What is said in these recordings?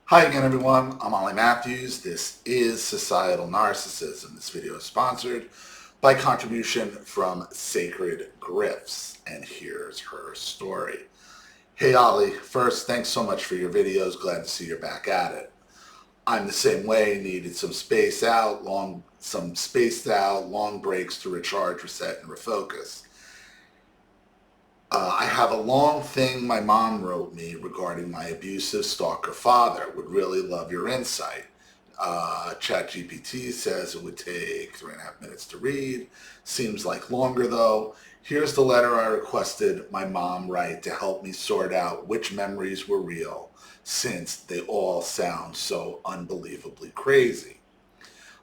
Hi again, everyone. I'm Ollie Matthews. This is Societal Narcissism. This video is sponsored by contribution from Sacred Grifts, and here's her story. Hey, Ollie. First, thanks so much for your videos. Glad to see you're back at it. I'm the same way. Needed some spaced out, long breaks to recharge, reset, and refocus. I have a long thing my mom wrote me regarding my abusive stalker father. Would really love your insight. ChatGPT says it would take 3.5 minutes to read. Seems like longer though. Here's the letter I requested my mom write to help me sort out which memories were real, since they all sound so unbelievably crazy.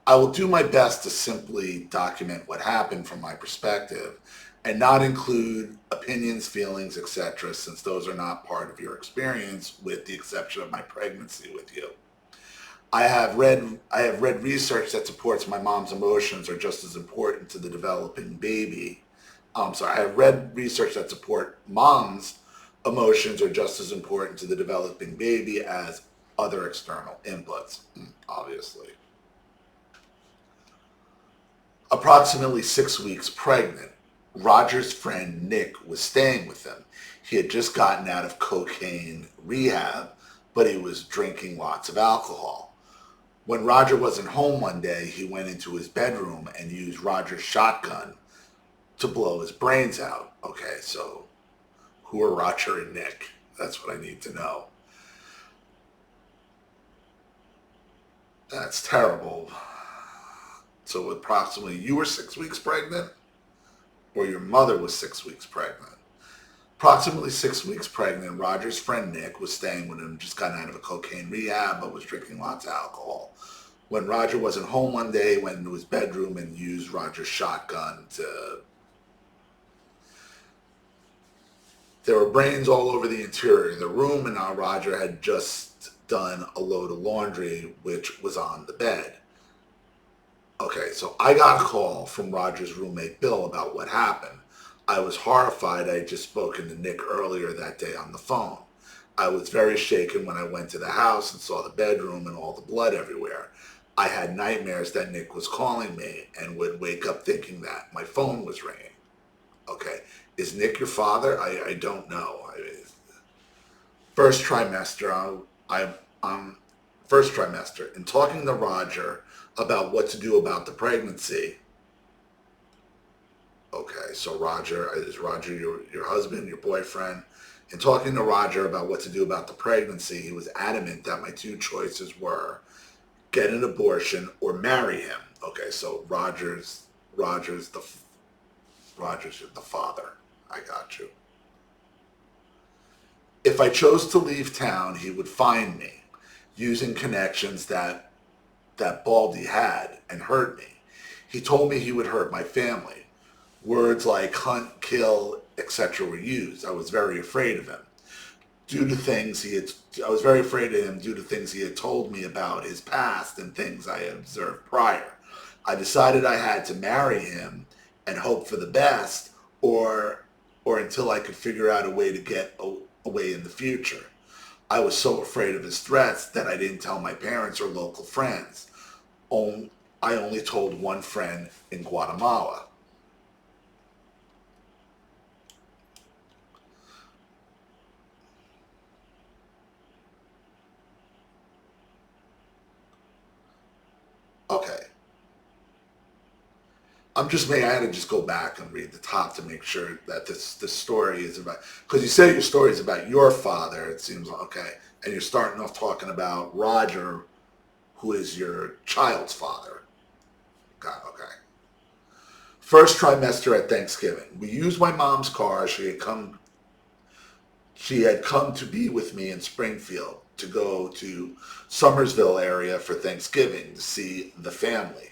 I will do my best to simply document what happened from my perspective and not include opinions, feelings, etc., since those are not part of your experience, with the exception of my pregnancy with you. I have read research that supports my mom's emotions are just as important to the developing baby. I have read research that support mom's emotions are just as important to the developing baby as other external inputs, obviously. Approximately 6 weeks pregnant, Roger's friend Nick was staying with him. He had just gotten out of cocaine rehab, but he was drinking lots of alcohol. When Roger wasn't home one day, he went into his bedroom and used Roger's shotgun to blow his brains out. Okay, so who are Roger and Nick? That's what I need to know. That's terrible. So approximately, you were 6 weeks pregnant? Or your mother was 6 weeks pregnant? Approximately 6 weeks pregnant, Roger's friend Nick was staying with him, just gotten out of a cocaine rehab, but was drinking lots of alcohol. When Roger wasn't home one day, he went into his bedroom and used Roger's shotgun to... There were brains all over the interior of the room, and now Roger had just done a load of laundry, which was on the bed. Okay, so I got a call from Roger's roommate Bill about what happened. I was horrified. I had just spoken to Nick earlier that day on the phone. I was very shaken when I went to the house and saw the bedroom and all the blood everywhere. I had nightmares that Nick was calling me and would wake up thinking that my phone was ringing. Okay, is Nick your father? I don't know. First trimester, first trimester, in talking to Roger about what to do about the pregnancy. Okay, so is Roger your husband, your boyfriend? In talking to Roger about what to do about the pregnancy, he was adamant that my two choices were get an abortion or marry him. Okay, so Roger's the father. I got you. If I chose to leave town, he would find me using connections that Baldy had and hurt me. He told me he would hurt my family. Words like hunt, kill, etc. were used. I was very afraid of him. I was very afraid of him due to things he had told me about his past and things I had observed prior. I decided I had to marry him and hope for the best, or until I could figure out a way to get away in the future. I was so afraid of his threats that I didn't tell my parents or local friends. I only told one friend in Guatemala. Okay. I had to just go back and read the top to make sure that this story is about, because you say your story is about your father, it seems like, okay, and you're starting off talking about Roger, who is your child's father. God, okay. First trimester at Thanksgiving. We used my mom's car. She had come to be with me in Springfield to go to Summersville area for Thanksgiving to see the family.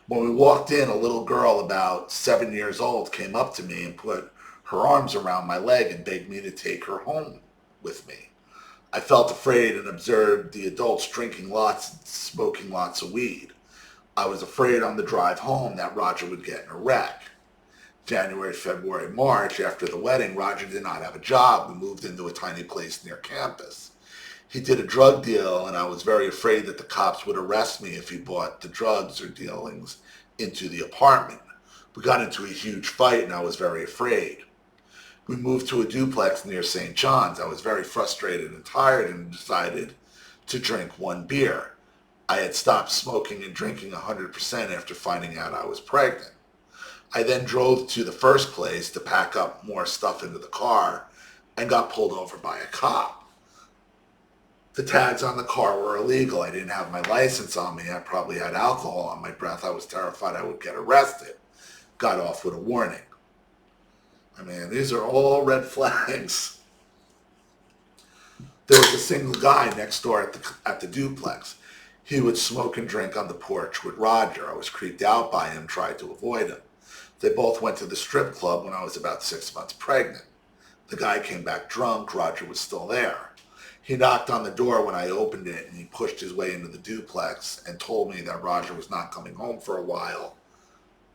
When we walked in, a little girl about 7 years old came up to me and put her arms around my leg and begged me to take her home with me. I felt afraid and observed the adults drinking lots and smoking lots of weed. I was afraid on the drive home that Roger would get in a wreck. January, February, March, after the wedding, Roger did not have a job. We moved into a tiny place near campus. He did a drug deal, and I was very afraid that the cops would arrest me if he brought the drugs or dealings into the apartment. We got into a huge fight, and I was very afraid. We moved to a duplex near St. John's. I was very frustrated and tired and decided to drink one beer. I had stopped smoking and drinking 100% after finding out I was pregnant. I then drove to the first place to pack up more stuff into the car and got pulled over by a cop. The tags on the car were illegal. I didn't have my license on me. I probably had alcohol on my breath. I was terrified I would get arrested. Got off with a warning. I mean, these are all red flags. There was a single guy next door at the duplex. He would smoke and drink on the porch with Roger. I was creeped out by him, tried to avoid him. They both went to the strip club when I was about 6 months pregnant. The guy came back drunk. Roger was still there. He knocked on the door when I opened it, and he pushed his way into the duplex and told me that Roger was not coming home for a while,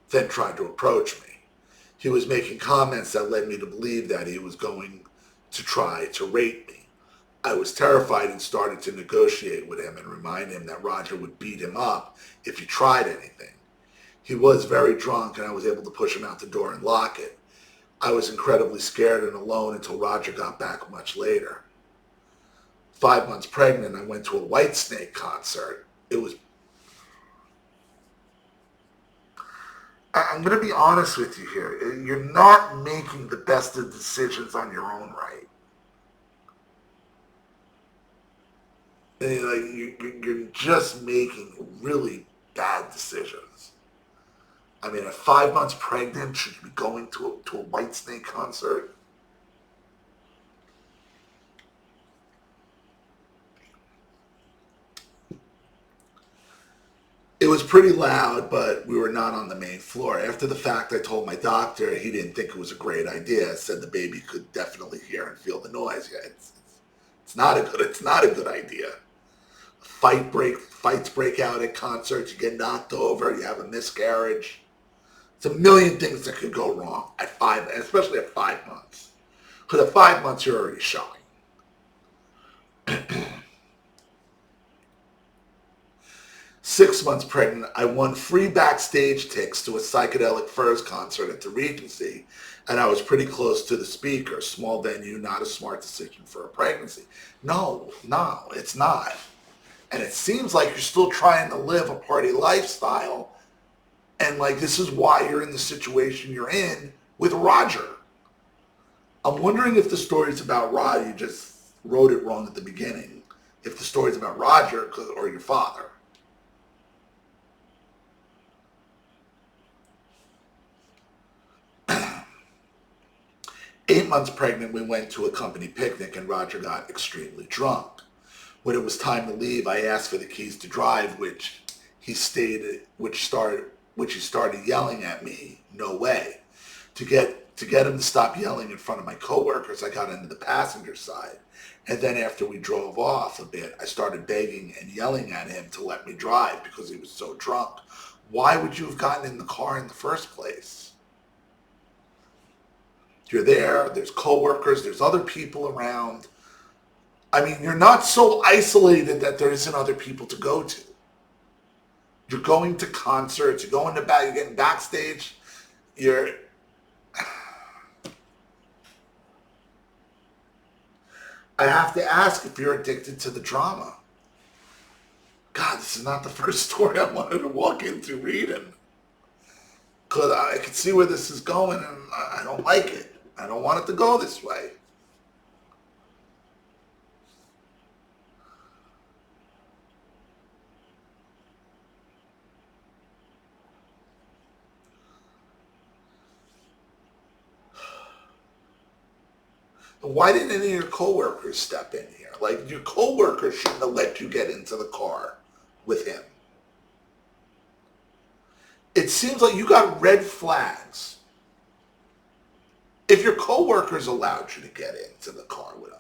then tried to approach me. He was making comments that led me to believe that he was going to try to rape me. I was terrified and started to negotiate with him and remind him that Roger would beat him up if he tried anything. He was very drunk, and I was able to push him out the door and lock it. I was incredibly scared and alone until Roger got back much later. 5 months pregnant, I went to a Whitesnake concert. I'm going to be honest with you here. You're not making the best of decisions on your own right. You're just making really bad decisions. I mean, at 5 months pregnant, should you be going to a Whitesnake concert? It was pretty loud, but we were not on the main floor. After the fact, I told my doctor he didn't think it was a great idea. Said the baby could definitely hear and feel the noise. Yeah, it's not a good idea. Fights break out at concerts. You get knocked over. You have a miscarriage. It's a million things that could go wrong at especially at 5 months. Because at 5 months, you're already showing. 6 months pregnant, I won free backstage tickets to a Psychedelic Furs concert at the Regency, and I was pretty close to the speaker. Small venue, not a smart decision for a pregnancy. No, it's not. And it seems like you're still trying to live a party lifestyle, and this is why you're in the situation you're in with Roger. I'm wondering if the story's about Roger, you just wrote it wrong at the beginning. If the story's about Roger or your father. 8 months pregnant, we went to a company picnic and Roger got extremely drunk. When it was time to leave, I asked for the keys to drive, which he started yelling at me, no way. To get him to stop yelling in front of my coworkers, I got into the passenger side. And then after we drove off a bit, I started begging and yelling at him to let me drive because he was so drunk. Why would you have gotten in the car in the first place? You're there, there's coworkers, there's other people around. I mean, you're not so isolated that there isn't other people to go to. You're going to concerts, you're getting backstage, I have to ask if you're addicted to the drama. God, this is not the first story I wanted to walk into reading. Because I can see where this is going and I don't like it. I don't want it to go this way. Why didn't any of your coworkers step in here? Your coworkers shouldn't have let you get into the car with him. It seems like you got red flags. If your coworkers allowed you to get into the car with him,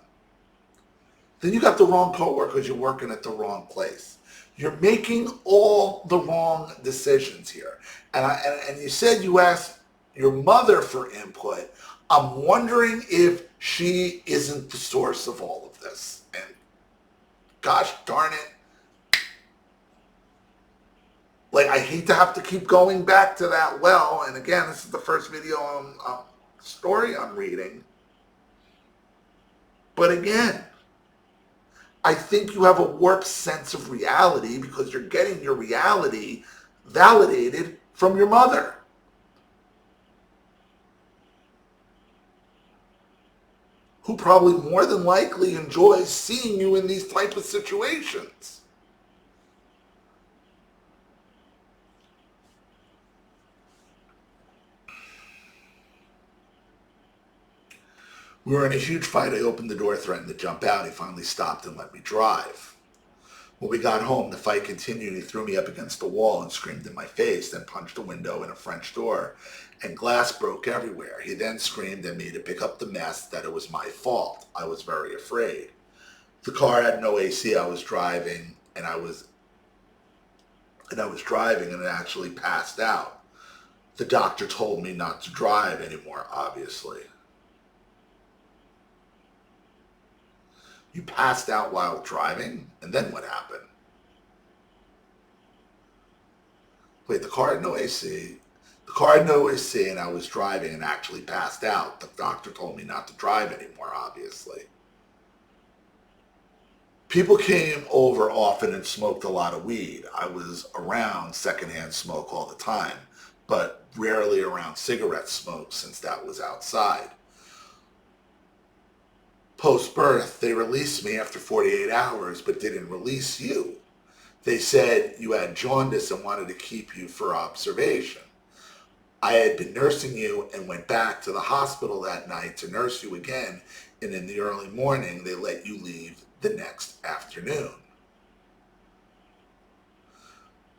then you got the wrong coworkers. You're working at the wrong place. You're making all the wrong decisions here. And you said you asked your mother for input. I'm wondering if she isn't the source of all of this. And gosh darn it. Like, I hate to have to keep going back to that well. And again, this is the first video story I'm reading. But again, I think you have a warped sense of reality because you're getting your reality validated from your mother. Who probably more than likely enjoys seeing you in these type of situations. We were in a huge fight. I opened the door, threatened to jump out. He finally stopped and let me drive. When we got home, the fight continued. He threw me up against the wall and screamed in my face, then punched a window in a French door, and glass broke everywhere. He then screamed at me to pick up the mess, that it was my fault. I was very afraid. The car had no AC. I was driving, and I was driving and it actually passed out. The doctor told me not to drive anymore, obviously. You passed out while driving? And then what happened? Wait, the car had no AC. The car had no AC and I was driving and actually passed out. The doctor told me not to drive anymore, obviously. People came over often and smoked a lot of weed. I was around secondhand smoke all the time, but rarely around cigarette smoke since that was outside. Post-birth, they released me after 48 hours, but didn't release you. They said you had jaundice and wanted to keep you for observation. I had been nursing you and went back to the hospital that night to nurse you again, and in the early morning, they let you leave the next afternoon.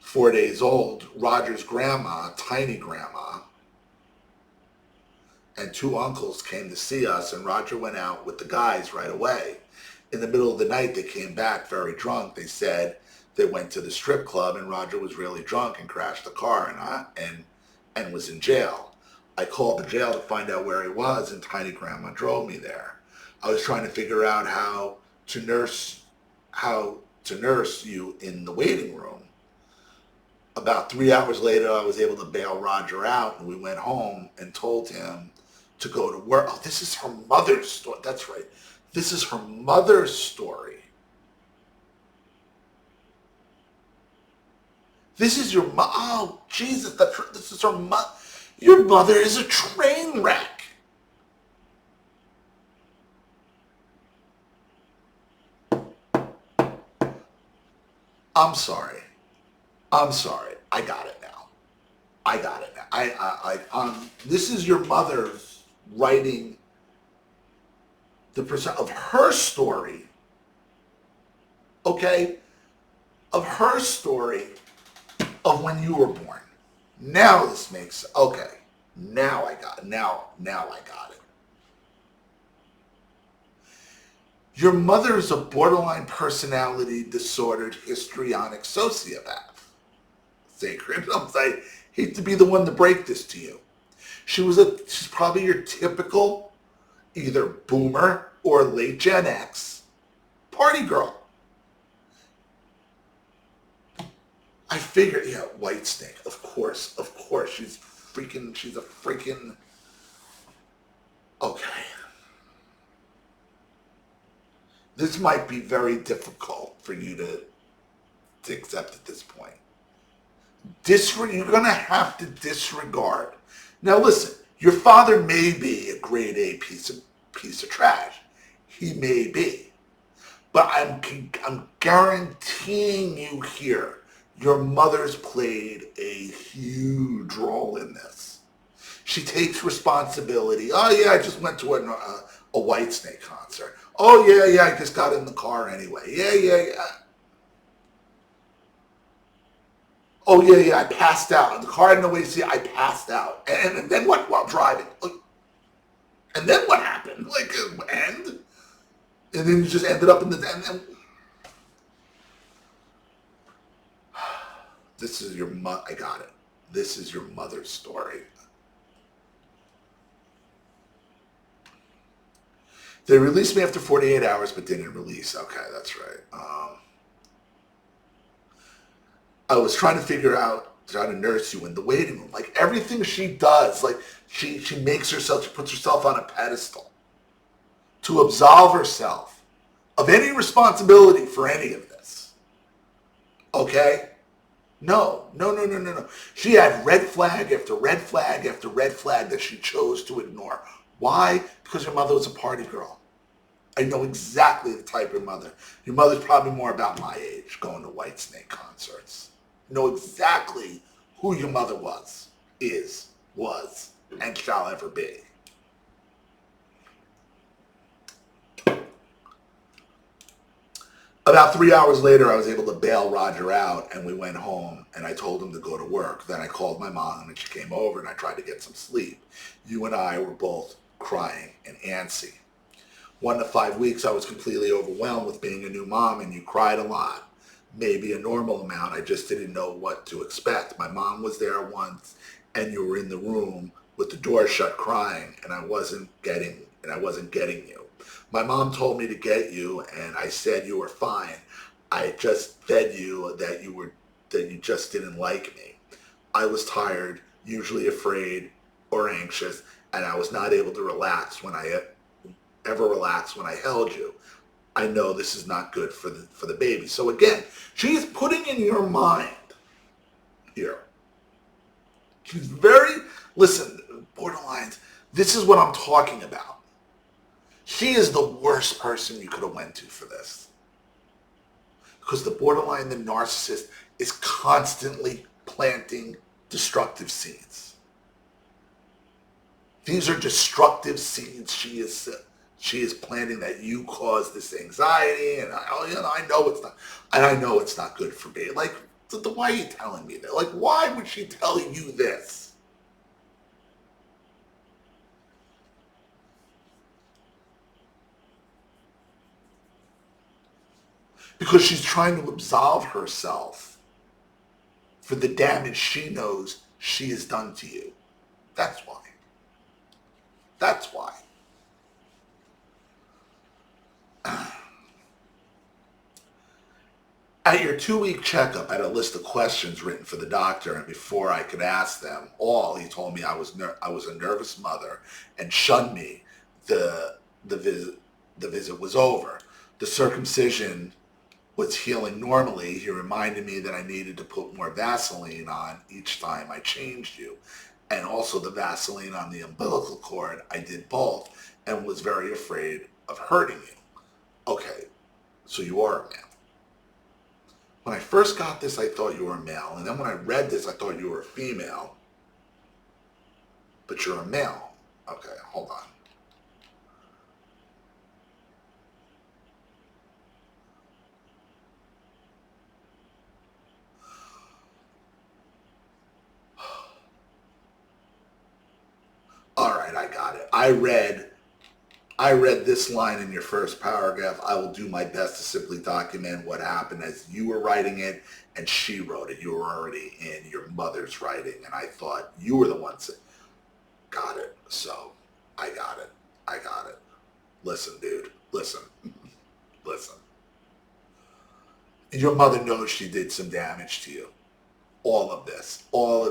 4 days old, Roger's grandma, tiny grandma, and 2 uncles came to see us, and Roger went out with the guys right away. In the middle of the night, they came back very drunk. They said they went to the strip club, and Roger was really drunk and crashed the car and was in jail. I called the jail to find out where he was, and tiny grandma drove me there. I was trying to figure out how to nurse you in the waiting room. About 3 hours later, I was able to bail Roger out, and we went home and told him to go to work. Oh, this is her mother's story. That's right. This is her mother's story. This is your mom. Oh, Jesus. This is her mother. Your mother is a train wreck. I'm sorry. I got it now. This is your mother's writing the percent of her story. Okay? Of her story of when you were born. Now this makes, okay. Now I got it. Your mother is a borderline personality disordered histrionic sociopath. Sacred. I hate to be the one to break this to you. She's probably your typical either boomer or late Gen X party girl. I figured, yeah, White Snake, of course. She's a freaking, okay. This might be very difficult for you to accept at this point. You're going to have to disregard. Now listen, your father may be a grade A piece of trash. He may be. But I'm guaranteeing you here, your mother's played a huge role in this. She takes responsibility. Oh yeah, I just went to a White Snake concert. Oh yeah, I just got in the car anyway. Yeah. Oh yeah, I passed out. The car had no way to see. I passed out. And then what while driving? And then what happened? And then you just ended up in the... And this is your I got it. This is your mother's story. They released me after 48 hours, but didn't release. Okay, that's right. I was trying to figure out how to nurse you in the waiting room. Like everything she does, like she makes herself, she puts herself on a pedestal to absolve herself of any responsibility for any of this. Okay? No. She had red flag after red flag after red flag that she chose to ignore. Why? Because your mother was a party girl. I know exactly the type of mother. Your mother's probably more about my age, going to Whitesnake concerts. I know exactly who your mother was, and shall ever be. About 3 hours later, I was able to bail Roger out, and we went home, and I told him to go to work. Then I called my mom, and she came over, and I tried to get some sleep. You and I were both crying and antsy. 1 to 5 weeks, I was completely overwhelmed with being a new mom, and you cried a lot. Maybe a normal amount. I just didn't know what to expect. My mom was there once, and you were in the room with the door shut crying, and I wasn't getting you. My mom told me to get you, and I said you were fine. I just fed you that you just didn't like me. I was tired, usually afraid or anxious, and I was not able to relax when I held you. I know this is not good for the baby. So again, she's putting in your mind here. She's listen, borderlines, this is what I'm talking about. She is the worst person you could have went to for this. Because the borderline, the narcissist, is constantly planting destructive seeds. These are destructive seeds she is planting that you cause this anxiety, and I know it's not good for me. Like, why are you telling me that? Like, why would she tell you this? Because she's trying to absolve herself for the damage she knows she has done to you. That's why. That's why. At your 2-week checkup, I had a list of questions written for the doctor, and before I could ask them all, he told me I was a nervous mother and shunned me. The visit was over. The circumcision was healing normally. He reminded me that I needed to put more Vaseline on each time I changed you, and also the Vaseline on the umbilical cord. I did both and was very afraid of hurting you. Okay, so you are a male. When I first got this, I thought you were a male, and then when I read this, I thought you were a female, but you're a male. Okay, hold on. All right, I got it. I read this line in your first paragraph. I will do my best to simply document what happened as you were writing it and she wrote it. You were already in your mother's writing, and I thought you were the ones that got it. So I got it. Listen, dude. Listen. Your mother knows she did some damage to you. All of this. All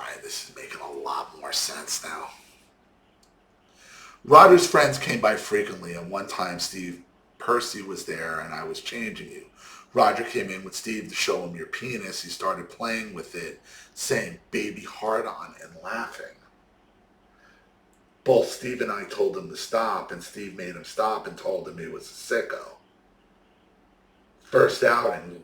right, this is making a lot more sense now. Roger's friends came by frequently, and one time Steve Percy was there and I was changing you. Roger came in with Steve to show him your penis. He started playing with it, saying baby hard on and laughing. Both Steve and I told him to stop, and Steve made him stop and told him he was a sicko. First outing,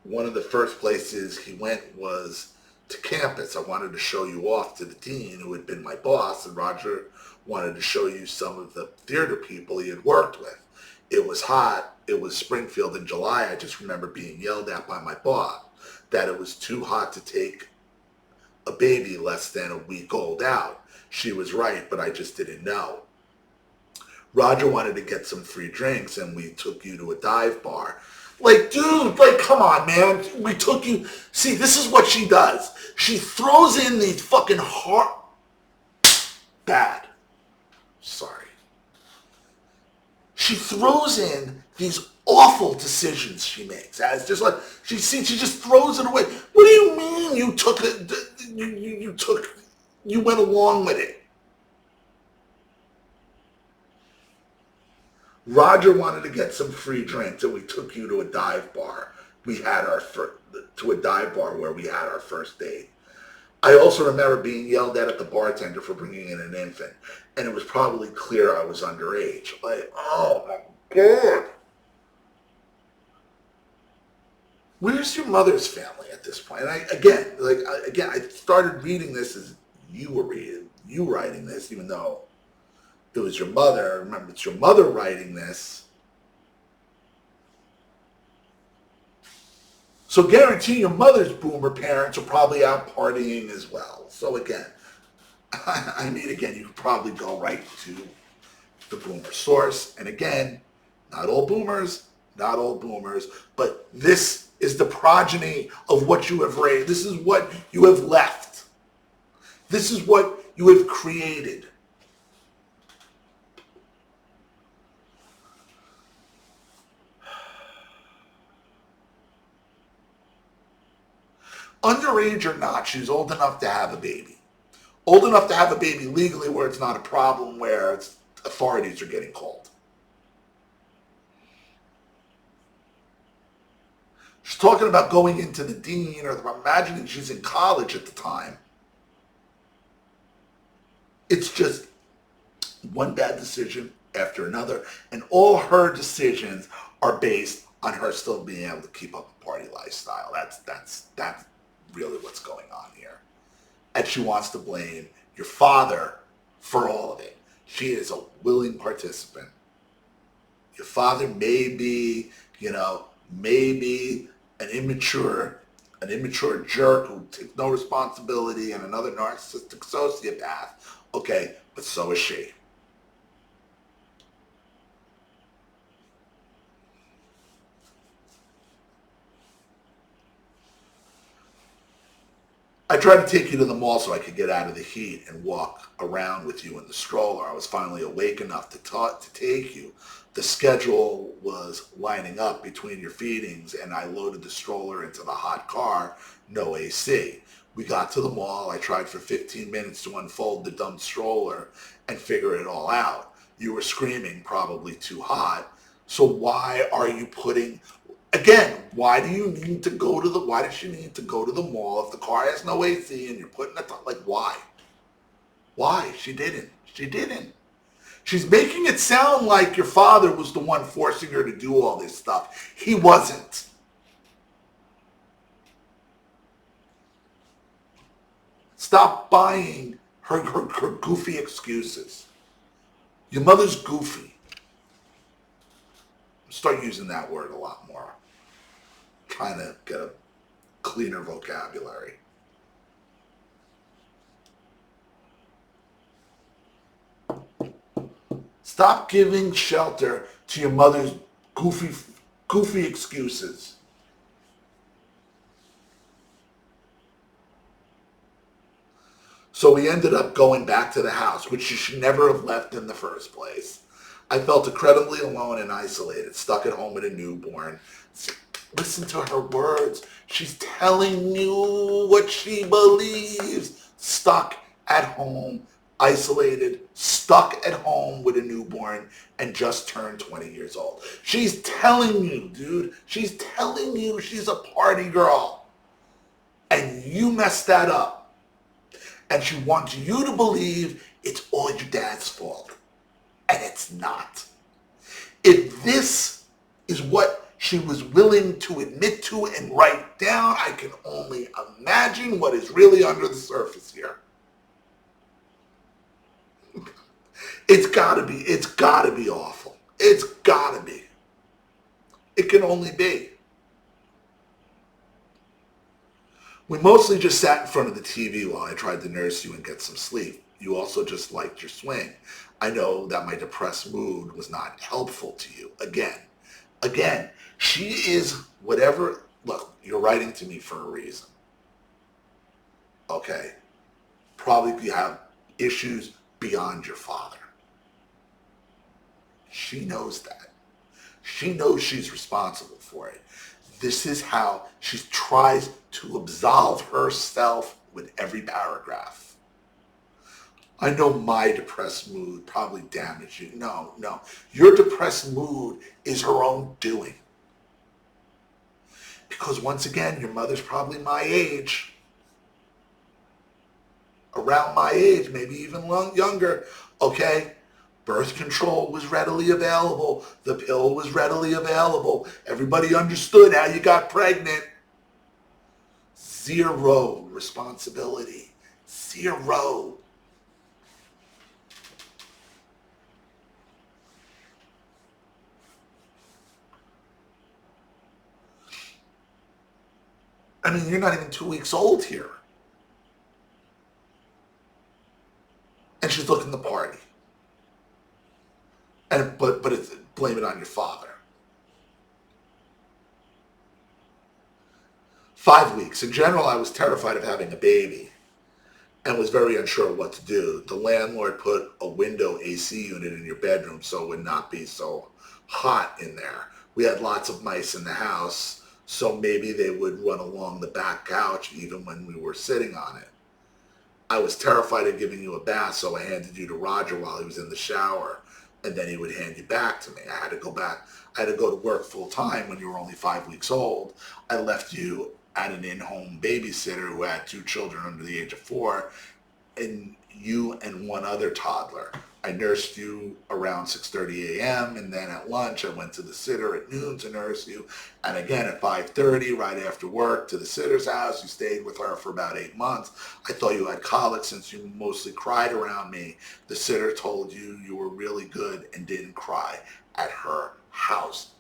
one of the first places he went was to campus. I wanted to show you off to the dean who had been my boss, and Roger wanted to show you some of the theater people he had worked with. It was hot. It was Springfield in July. I just remember being yelled at by my boss that it was too hot to take a baby less than a week old out. She was right, but I just didn't know. Roger wanted to get some free drinks, and we took you to a dive bar. Like, dude, like, come on, man. We took you. See, this is what she does. She throws in these fucking bad. Sorry. she throws in these awful decisions she makes. It's just like she just throws it away. What do you mean you took it? You went along with it. Roger wanted to get some free drinks, and we took you to a dive bar. We had to a dive bar where we had our first date. I also remember being yelled at the bartender for bringing in an infant, and it was probably clear I was underage. Like, oh my God. Where's your mother's family at this point? And I started reading this as you writing this, even though it was your mother. Remember, it's your mother writing this. So guarantee your mother's boomer parents are probably out partying as well. So again, you could probably go right to the boomer source. And again, not all boomers, but this is the progeny of what you have raised. This is what you have left. This is what you have created. Underage or not, she's old enough to have a baby. Old enough to have a baby legally where it's not a problem, where authorities are getting called. She's talking about going into the dean, or I'm imagining she's in college at the time. It's just one bad decision after another, and all her decisions are based on her still being able to keep up a party lifestyle. That's really what's going on here. And she wants to blame your father for all of it. She is a willing participant. Your father may be, maybe an immature jerk who takes no responsibility and another narcissistic sociopath. Okay, but so is she. I tried to take you to the mall so I could get out of the heat and walk around with you in the stroller. I was finally awake enough to take you. The schedule was lining up between your feedings, and I loaded the stroller into the hot car, no AC. We got to the mall. I tried for 15 minutes to unfold the dumb stroller and figure it all out. You were screaming, probably too hot. So why are you putting... Again, why does she need to go to the mall if the car has no AC and you're putting it, why? Why? She didn't. She's making it sound like your father was the one forcing her to do all this stuff. He wasn't. Stop buying her goofy excuses. Your mother's goofy. Start using that word a lot more. Trying to get a cleaner vocabulary. Stop giving shelter to your mother's goofy excuses. So we ended up going back to the house, which you should never have left in the first place. I felt incredibly alone and isolated, stuck at home with a newborn. Listen to her words. She's telling you what she believes. Stuck at home, isolated, stuck at home with a newborn, and just turned 20 years old. She's telling you, dude. She's telling you she's a party girl. And you messed that up. And she wants you to believe it's all your dad's fault. And it's not. If this is what she was willing to admit to and write down, I can only imagine what is really under the surface here. It's gotta be awful. It's gotta be. It can only be. We mostly just sat in front of the TV while I tried to nurse you and get some sleep. You also just liked your swing. I know that my depressed mood was not helpful to you. Again, she is whatever. Look, you're writing to me for a reason. Okay? Probably you have issues beyond your father. She knows that. She knows she's responsible for it. This is how she tries to absolve herself with every paragraph. I know my depressed mood probably damaged you. No, no. Your depressed mood is her own doing. Because once again, your mother's probably my age. Around my age, maybe even younger. Okay? Birth control was readily available. The pill was readily available. Everybody understood how you got pregnant. Zero responsibility. Zero. I mean, you're not even 2 weeks old here. And she's looking to party. But it's blame it on your father. 5 weeks. In general, I was terrified of having a baby and was very unsure what to do. The landlord put a window AC unit in your bedroom so it would not be so hot in there. We had lots of mice in the house, so maybe they would run along the back couch even when we were sitting on it. I was terrified of giving you a bath, so I handed you to Roger while he was in the shower, and then he would hand you back to me. I had to go to work full time when you were only 5 weeks old. I left you at an in-home babysitter who had 2 children under the age of 4, and you and one other toddler. I nursed you around 6:30 a.m. and then at lunch I went to the sitter at noon to nurse you, and again at 5:30 right after work to the sitter's house. You stayed with her for about 8 months. I thought you had colic since you mostly cried around me. The sitter told you you were really good and didn't cry at her house.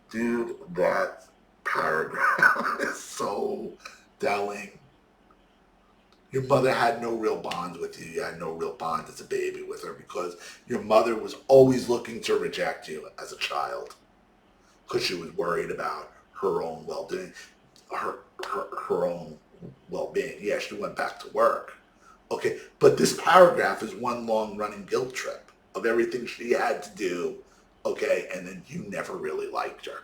Dude, that paragraph is so telling. Your mother had no real bond with you. You had no real bond as a baby with her because your mother was always looking to reject you as a child because she was worried about her own well-being, her own well-being. Yeah, she went back to work. Okay, but this paragraph is one long running guilt trip of everything she had to do. Okay, and then you never really liked her.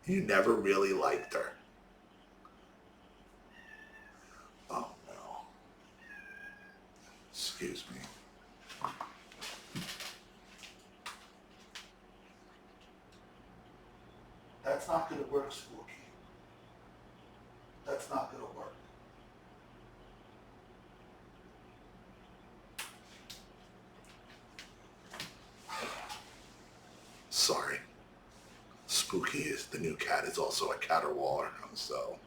You never really liked her. Oh no. Excuse me. That's not going to work, Spooky. That's not going to work. Sorry. Spooky is the new cat is also a caterwauler, so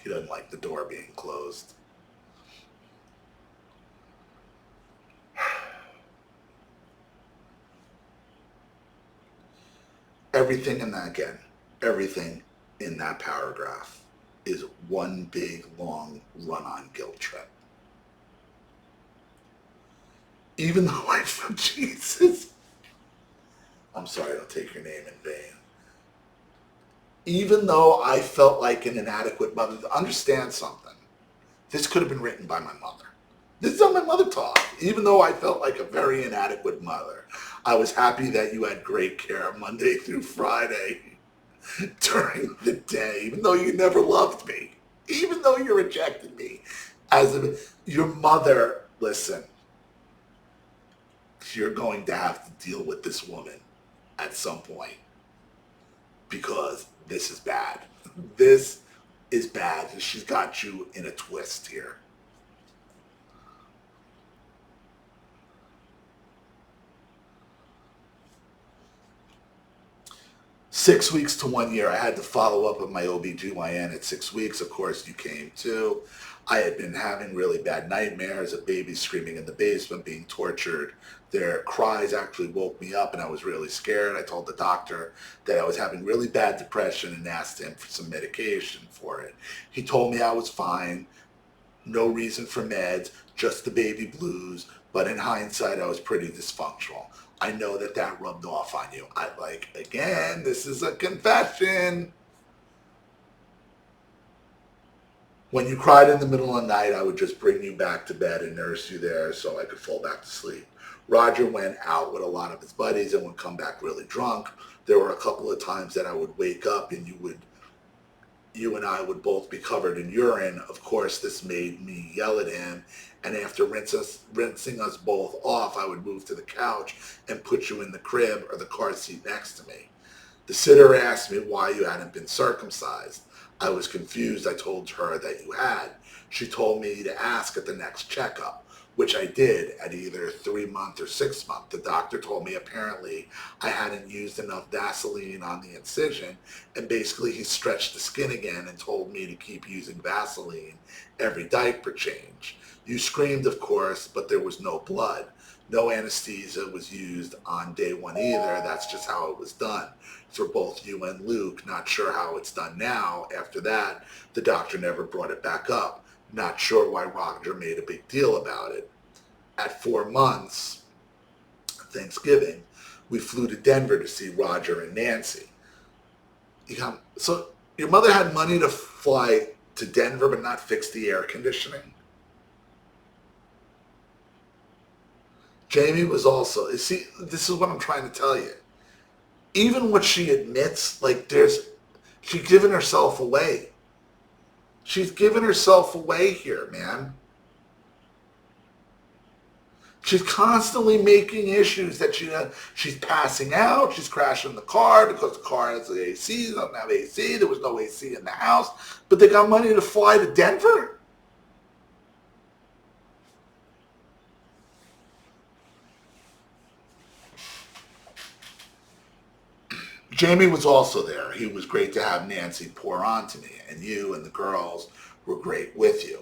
he doesn't like the door being closed. Everything in that paragraph is one big long run-on guilt trip. Even though I felt Jesus. I'm sorry, I don't take your name in vain. Even though I felt like an inadequate mother, understand something. This could have been written by my mother. This is how my mother talked. Even though I felt like a very inadequate mother, I was happy that you had great care Monday through Friday during the day, even though you never loved me, even though you rejected me. Your mother, listen, you're going to have to deal with this woman at some point because this is bad. This is bad. She's got you in a twist here. Six weeks to 1 year. I had to follow up with my OBGYN at 6 weeks. Of course, you came too. I had been having really bad nightmares of babies screaming in the basement, being tortured. Their cries actually woke me up and I was really scared. I told the doctor that I was having really bad depression and asked him for some medication for it. He told me I was fine, no reason for meds, just the baby blues, but in hindsight I was pretty dysfunctional. I know that rubbed off on you. Again, this is a confession. When you cried in the middle of the night, I would just bring you back to bed and nurse you there so I could fall back to sleep. Roger went out with a lot of his buddies and would come back really drunk. There were a couple of times that I would wake up and you and I would both be covered in urine. Of course, this made me yell at him. And after rinsing us both off, I would move to the couch and put you in the crib or the car seat next to me. The sitter asked me why you hadn't been circumcised. I was confused. I told her that you had. She told me to ask at the next checkup, which I did at either 3-month or 6-month. The doctor told me apparently I hadn't used enough Vaseline on the incision, and basically he stretched the skin again and told me to keep using Vaseline every diaper change. You screamed, of course, but there was no blood. No anesthesia was used on day 1 either. That's just how it was done for both you and Luke. Not sure how it's done now. After that, the doctor never brought it back up. Not sure why Roger made a big deal about it. At 4 months, Thanksgiving, we flew to Denver to see Roger and Nancy. So your mother had money to fly to Denver but not fix the air conditioning? Jamie was also, you see, this is what I'm trying to tell you. Even what she admits, she's given herself away. She's given herself away here, man. She's constantly making issues that she's passing out. She's crashing the car because the car has the AC. They don't have AC. There was no AC in the house. But they got money to fly to Denver? Jamie was also there. He was great to have Nancy pour onto me, and you and the girls were great with you.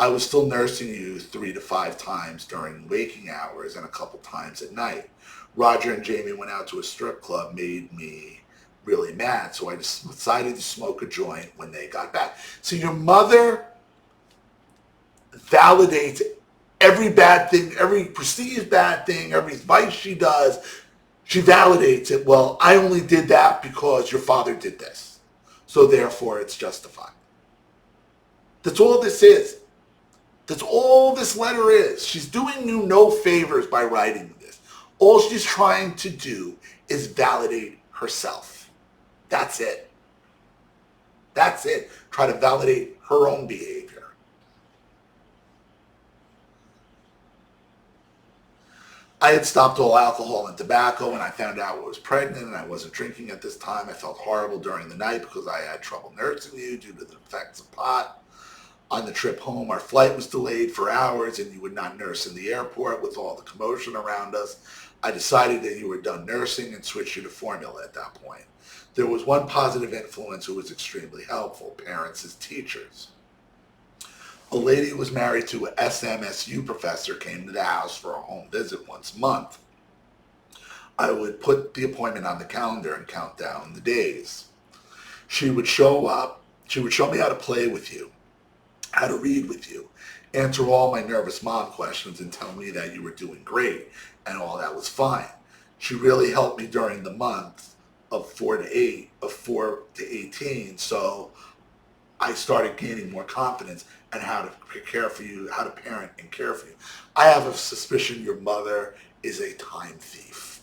I was still nursing you 3 to 5 times during waking hours and a couple times at night. Roger and Jamie went out to a strip club, made me really mad, so I just decided to smoke a joint when they got back. So your mother validates every bad thing, every perceived bad thing, every vice she does. She validates it. Well, I only did that because your father did this. So therefore it's justified. That's all this is. That's all this letter is. She's doing you no favors by writing this. All she's trying to do is validate herself. That's it. That's it. Try to validate her own behavior. I had stopped all alcohol and tobacco, and I found out I was pregnant, and I wasn't drinking at this time. I felt horrible during the night because I had trouble nursing you due to the effects of pot. On the trip home, our flight was delayed for hours, and you would not nurse in the airport with all the commotion around us. I decided that you were done nursing and switched you to formula at that point. There was one positive influence who was extremely helpful: parents as teachers. A lady who was married to an SMSU professor came to the house for a home visit once a month. I would put the appointment on the calendar and count down the days. She would show up. She would show me how to play with you, how to read with you, answer all my nervous mom questions, and tell me that you were doing great and all that was fine. She really helped me during the month of 4 to 18, so I started gaining more confidence and how to care for you, how to parent and care for you. I have a suspicion your mother is a time thief.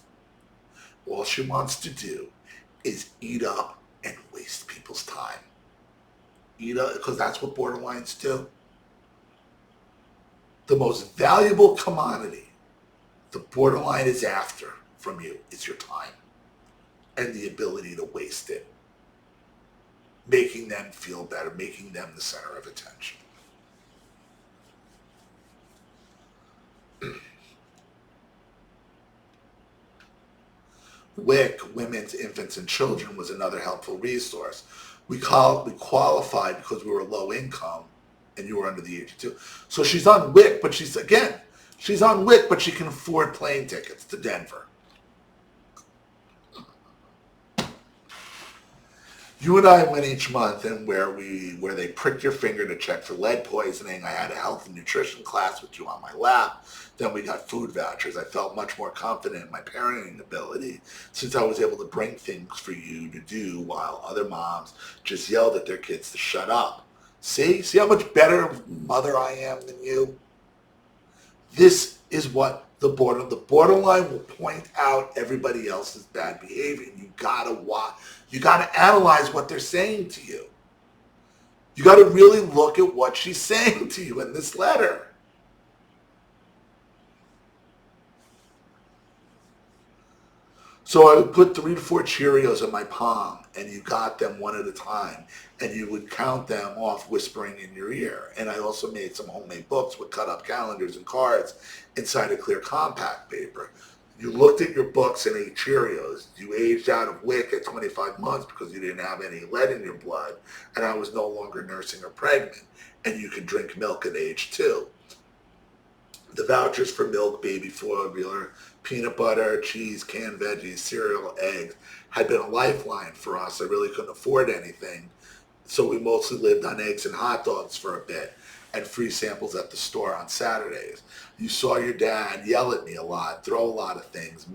All she wants to do is eat up and waste people's time. Eat up, because that's what borderlines do. The most valuable commodity the borderline is after from you is your time and the ability to waste it, making them feel better, making them the center of attention. WIC, Women's, Infants, and Children, was another helpful resource. We qualified because we were low income and you were under the age of 2. So she's on WIC, but she's on WIC, but she can afford plane tickets to Denver. You and I went each month, and where they pricked your finger to check for lead poisoning. I had a health and nutrition class with you on my lap. Then we got food vouchers. I felt much more confident in my parenting ability since I was able to bring things for you to do while other moms just yelled at their kids to shut up. See how much better mother I am than you? This is what The borderline will point out everybody else's bad behavior. You gotta watch. You gotta analyze what they're saying to you. You gotta really look at what she's saying to you in this letter. So I would put 3 to 4 Cheerios in my palm, and you got them one at a time, and you would count them off whispering in your ear. And I also made some homemade books with cut up calendars and cards inside a clear compact paper. You looked at your books and ate Cheerios. You aged out of WIC at 25 months because you didn't have any lead in your blood, and I was no longer nursing or pregnant. And you can drink milk at age 2. The vouchers for milk, baby formula, peanut butter, cheese, canned veggies, cereal, eggs had been a lifeline for us. I really couldn't afford anything, so we mostly lived on eggs and hot dogs for a bit and free samples at the store on Saturdays. You saw your dad yell at me a lot, throw a lot of things,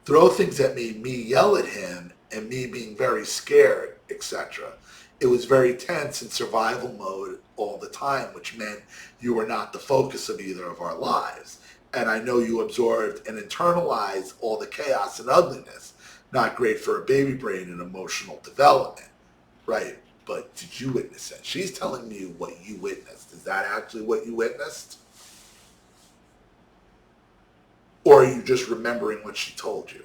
throw things at me yell at him, and me being very scared, etc. It was very tense in survival mode all the time, which meant you were not the focus of either of our lives. And I know you absorbed and internalized all the chaos and ugliness. Not great for a baby brain and emotional development, right? But did you witness it? She's telling me what you witnessed. Is that actually what you witnessed? Or are you just remembering what she told you?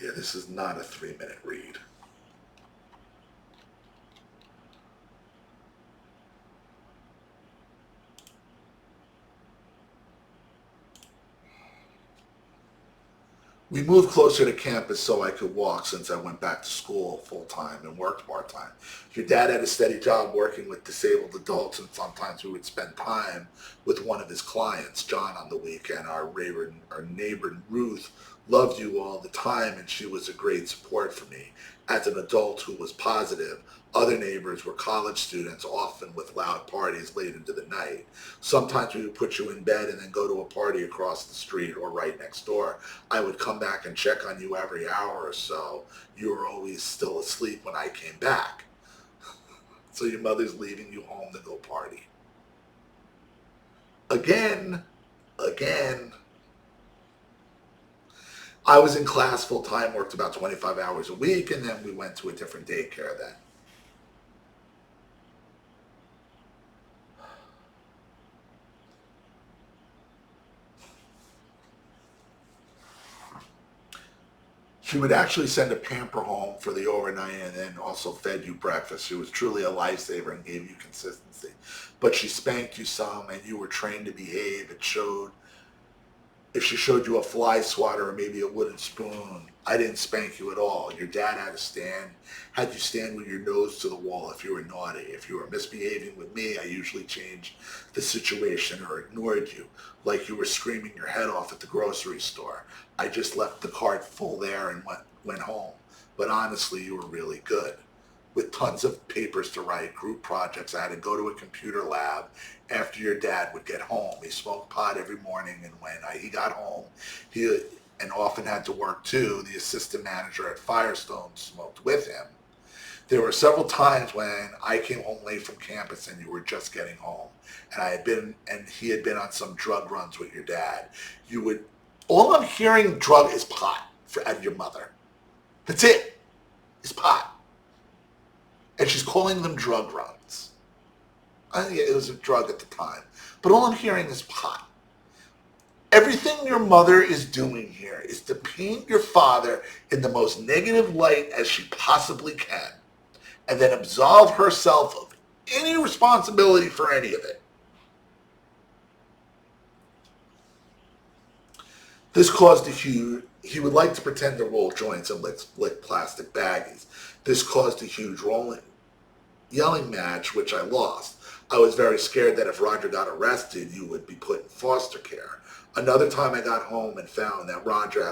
Yeah, this is not a 3-minute read. We moved closer to campus so I could walk since I went back to school full-time and worked part-time. Your dad had a steady job working with disabled adults, and sometimes we would spend time with one of his clients, John, on the weekend. Our neighbor Ruth loved you all the time, and she was a great support for me. As an adult who was positive, other neighbors were college students, often with loud parties late into the night. Sometimes we would put you in bed and then go to a party across the street or right next door. I would come back and check on you every hour or so. You were always still asleep when I came back. So your mother's leaving you home to go party. Again. I was in class full time, worked about 25 hours a week, and then we went to a different daycare then. She would actually send a pamper home for the overnight and then also fed you breakfast. She was truly a lifesaver and gave you consistency. But she spanked you some, and you were trained to behave. It showed. If she showed you a fly swatter or maybe a wooden spoon, I didn't spank you at all. Your dad had you stand with your nose to the wall if you were naughty. If you were misbehaving with me, I usually changed the situation or ignored you, like you were screaming your head off at the grocery store. I just left the cart full there and went home. But honestly, you were really good. With tons of papers to write, group projects, I had to go to a computer lab after your dad would get home. He smoked pot every morning, and when he got home, and often had to work too, the assistant manager at Firestone smoked with him. There were several times when I came home late from campus and you were just getting home, and he had been on some drug runs with your dad. All I'm hearing drug is pot out of your mother. That's it. It's pot. And she's calling them drug runs. It was a drug at the time. But all I'm hearing is pot. Everything your mother is doing here is to paint your father in the most negative light as she possibly can, and then absolve herself of any responsibility for any of it. This caused he would like to pretend to roll joints and lick plastic baggies. This caused a huge yelling match, which I lost. I was very scared that if Roger got arrested, you would be put in foster care. Another time I got home and found that Roger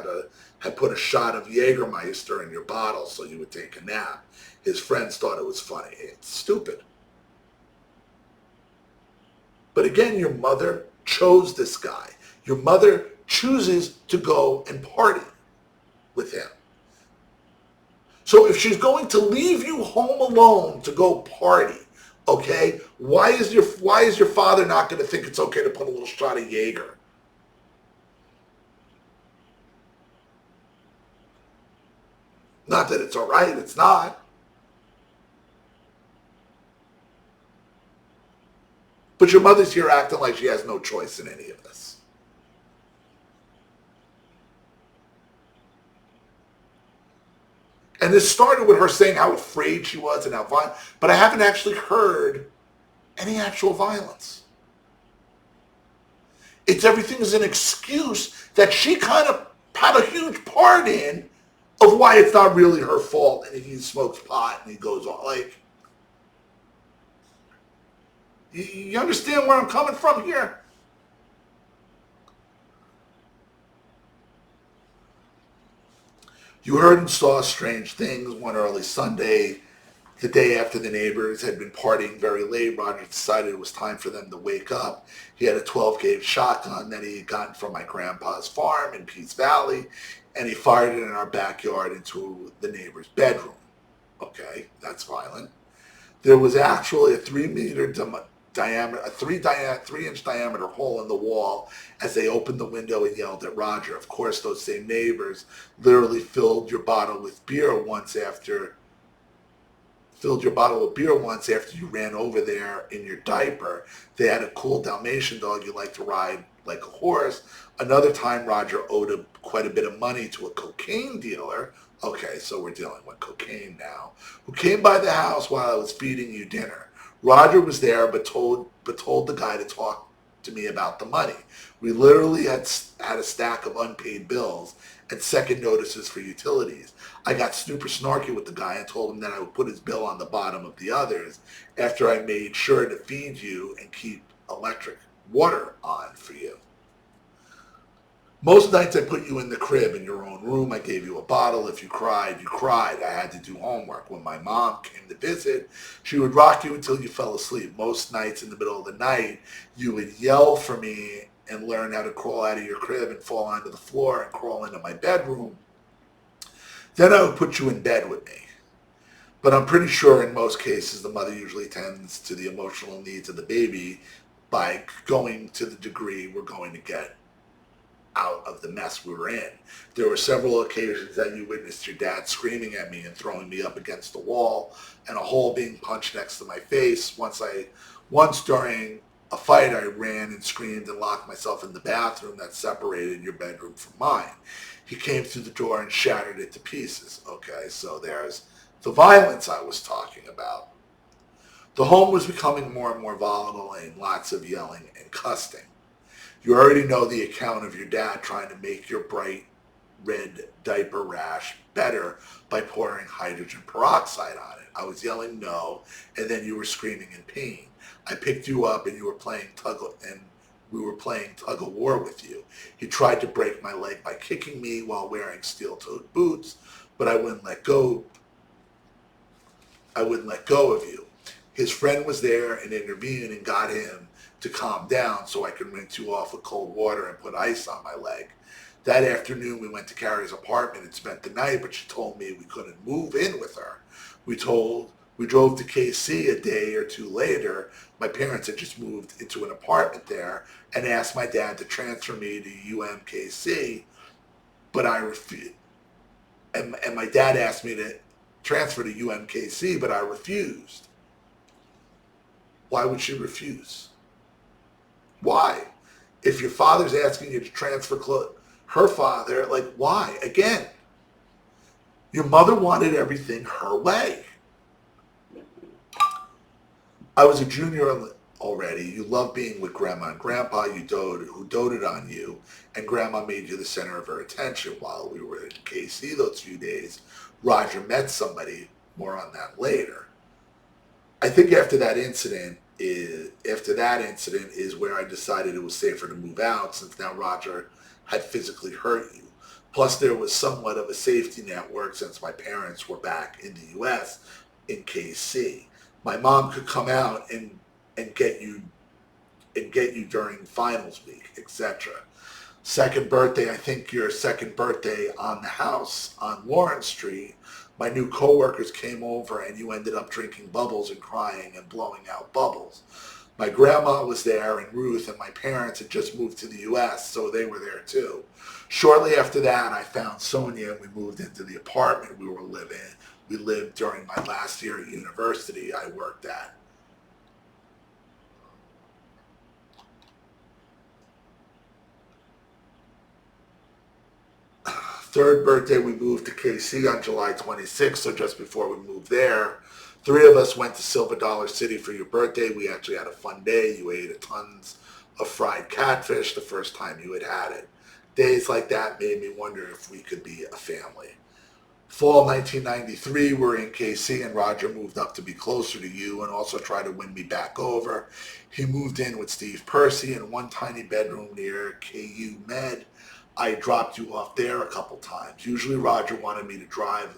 had put a shot of Jägermeister in your bottle so you would take a nap. His friends thought it was funny. It's stupid. But again, your mother chose this guy. Your mother chooses to go and party with him. So if she's going to leave you home alone to go party, Okay? Why is your father not going to think it's okay to put a little shot of Jaeger? Not that it's all right, it's not. But your mother's here acting like she has no choice in any of this. And this started with her saying how afraid she was and how violent, but I haven't actually heard any actual violence. It's everything is an excuse that she kind of had a huge part in of why it's not really her fault, and he smokes pot and he goes on. Like, you understand where I'm coming from here? You heard and saw strange things one early Sunday. The day after the neighbors had been partying very late, Roger decided it was time for them to wake up. He had a 12-gauge shotgun that he had gotten from my grandpa's farm in Peace Valley, and he fired it in our backyard into the neighbor's bedroom. Okay, that's violent. There was actually a 3-meter diameter, a 3-inch diameter hole in the wall as they opened the window and yelled at Roger. Of course, those same neighbors literally filled your bottle with beer once after you ran over there in your diaper. They had a cool Dalmatian dog you like to ride like a horse. Another time, Roger owed quite a bit of money to a cocaine dealer. Okay, so we're dealing with cocaine now. Who came by the house while I was feeding you dinner. Roger was there, but told the guy to talk to me about the money. We literally had a stack of unpaid bills and second notices for utilities. I got super snarky with the guy and told him that I would put his bill on the bottom of the others after I made sure to feed you and keep electric water on for you. Most nights I put you in the crib in your own room. I gave you a bottle. If you cried, you cried. I had to do homework. When my mom came to visit, she would rock you until you fell asleep. Most nights in the middle of the night, you would yell for me and learn how to crawl out of your crib and fall onto the floor and crawl into my bedroom. Then I would put you in bed with me. But I'm pretty sure in most cases the mother usually tends to the emotional needs of the baby by going to the degree we're going to get out of the mess we were in. There were several occasions that you witnessed your dad screaming at me and throwing me up against the wall and a hole being punched next to my face. Once during a fight, I ran and screamed and locked myself in the bathroom that separated your bedroom from mine. He came through the door and shattered it to pieces. Okay, so there's the violence I was talking about. The home was becoming more and more volatile and lots of yelling and cussing. You already know the account of your dad trying to make your bright red diaper rash better by pouring hydrogen peroxide on it. I was yelling no, and then you were screaming in pain. I picked you up and we were playing tug of war with you. He tried to break my leg by kicking me while wearing steel-toed boots, but I wouldn't let go of you. His friend was there and intervened and got him to calm down so I could rinse you off with cold water and put ice on my leg. That afternoon we went to Carrie's apartment and spent the night, but she told me we couldn't move in with her. We drove to KC a day or two later. My parents had just moved into an apartment there and asked my dad to transfer me to UMKC, but I refused. And my dad asked me to transfer to UMKC, but I refused. Why would she refuse? Why? If your father's asking you to transfer her father, like, why? Again, your mother wanted everything her way. I was a junior already. You loved being with Grandma and Grandpa who doted on you, and Grandma made you the center of her attention. While we were in KC those few days, Roger met somebody. More on that later. I think after that incident is where I decided it was safer to move out, since now Roger had physically hurt you. Plus, there was somewhat of a safety network since my parents were back in the U.S. in KC. My mom could come out and get you during finals week, etc. Second birthday, I think your second birthday on the house on Lawrence Street, My new coworkers came over and you ended up drinking bubbles and crying and blowing out bubbles. My grandma was there and Ruth, and my parents had just moved to the U.S., so they were there too. Shortly after that, I found Sonia and we moved into the apartment we were living in. We lived during my last year at university I worked at. Third birthday, we moved to KC on July 26th, so just before we moved there. Three of us went to Silver Dollar City for your birthday. We actually had a fun day. You ate tons of fried catfish the first time you had it. Days like that made me wonder if we could be a family. Fall 1993, we're in KC and Roger moved up to be closer to you and also tried to win me back over. He moved in with Steve Percy in one tiny bedroom near KU Med. I dropped you off there a couple times. Usually Roger wanted me to drive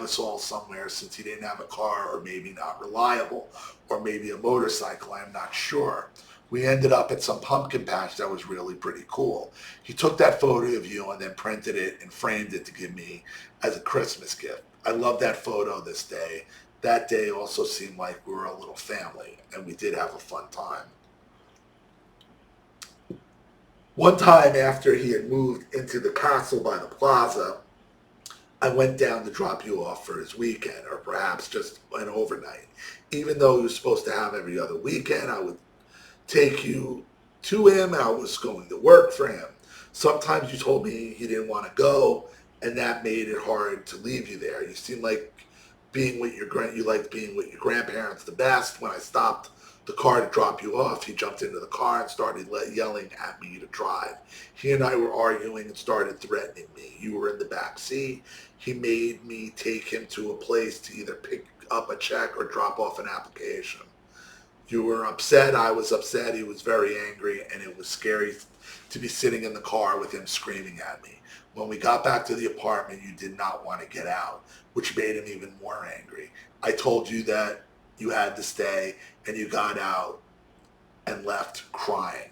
us all somewhere since he didn't have a car, or maybe not reliable, or maybe a motorcycle, I'm not sure. We ended up at some pumpkin patch that was really pretty cool. He took that photo of you and then printed it and framed it to give me as a Christmas gift. I love that photo this day. That day also seemed like we were a little family, and we did have a fun time. One time after he had moved into the castle by the plaza, I went down to drop you off for his weekend, or perhaps just an overnight. Even though he was supposed to have every other weekend, I would take you to him. I was going to work for him. Sometimes you told me he didn't want to go, and that made it hard to leave you there. You seemed like you liked being with your grandparents the best. When I stopped the car to drop you off, he jumped into the car and started yelling at me to drive. He and I were arguing and started threatening me. You were in the back seat. He made me take him to a place to either pick up a check or drop off an application. You were upset. I was upset. He was very angry, and it was scary to be sitting in the car with him screaming at me. When we got back to the apartment, you did not want to get out, which made him even more angry. I told you that you had to stay, and you got out and left crying.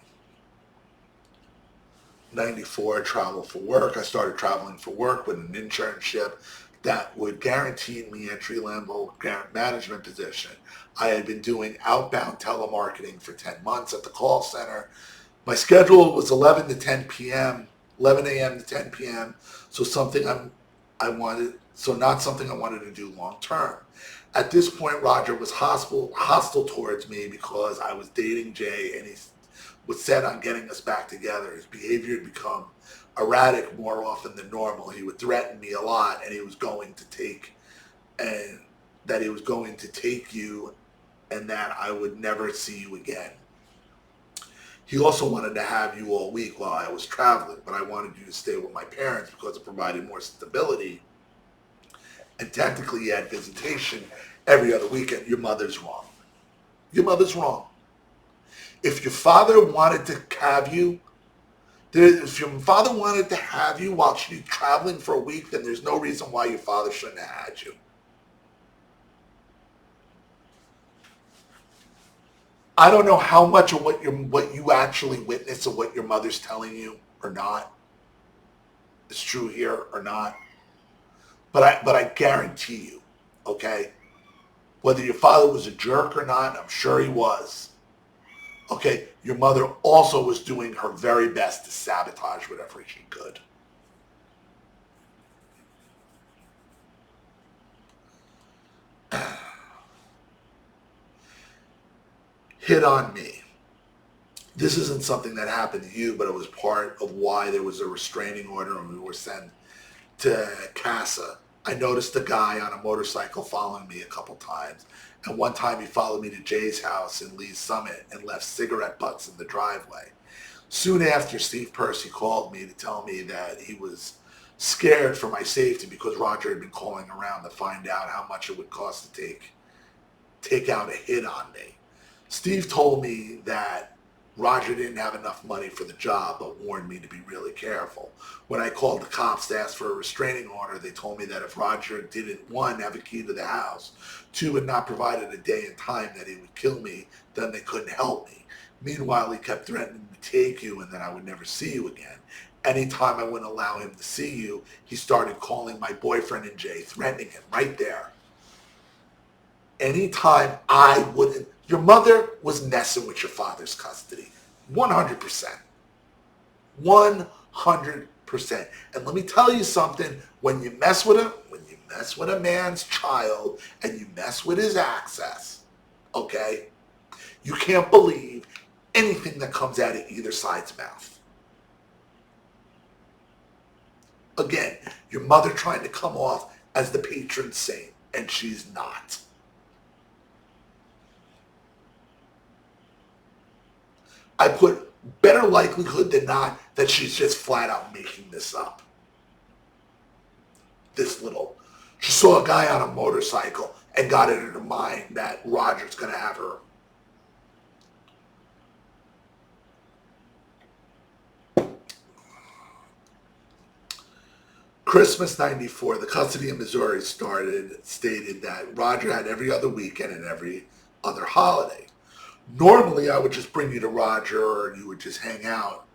94, travel for work. I started traveling for work with an internship that would guarantee me entry-level management position. I had been doing outbound telemarketing for 10 months at the call center. My schedule was 11 to 10 p.m., 11 a.m. to 10 p.m., so not something I wanted to do long term. At this point, Roger was hostile towards me because I was dating Jay, and he was set on getting us back together. His behavior had become erratic more often than normal. He would threaten me a lot, and he was going to take you, and that I would never see you again. He also wanted to have you all week while I was traveling, but I wanted you to stay with my parents because it provided more stability. And technically, you had visitation every other weekend. Your mother's wrong. Your mother's wrong. If your father wanted to have you, while she's traveling for a week, then there's no reason why your father shouldn't have had you. I don't know how much of what you actually witnessed or what your mother's telling you or not is true here or not. But I guarantee you, okay, whether your father was a jerk or not, I'm sure he was. Okay, your mother also was doing her very best to sabotage whatever she could. Hit on me. This isn't something that happened to you, but it was part of why there was a restraining order and we were sent to CASA. I noticed a guy on a motorcycle following me a couple times. And one time he followed me to Jay's house in Lee's Summit and left cigarette butts in the driveway. Soon after, Steve Percy called me to tell me that he was scared for my safety because Roger had been calling around to find out how much it would cost to take out a hit on me. Steve told me that Roger didn't have enough money for the job, but warned me to be really careful. When I called the cops to ask for a restraining order, they told me that if Roger didn't, one, have a key to the house, two, had not provided a day and time that he would kill me, then they couldn't help me. Meanwhile, he kept threatening to take you and then I would never see you again. Anytime I wouldn't allow him to see you, he started calling my boyfriend and Jay, threatening him right there. Anytime I wouldn't, your mother was messing with your father's custody. 100%. 100%. And let me tell you something, when you mess with a man's child and you mess with his access, okay, you can't believe anything that comes out of either side's mouth. Again, your mother trying to come off as the patron saint, and she's not. I put better likelihood than not that she's just flat out making this up. She saw a guy on a motorcycle and got it in her mind that Roger's going to have her. Christmas '94, the custody in Missouri stated that Roger had every other weekend and every other holiday. Normally, I would just bring you to Roger or you would just hang out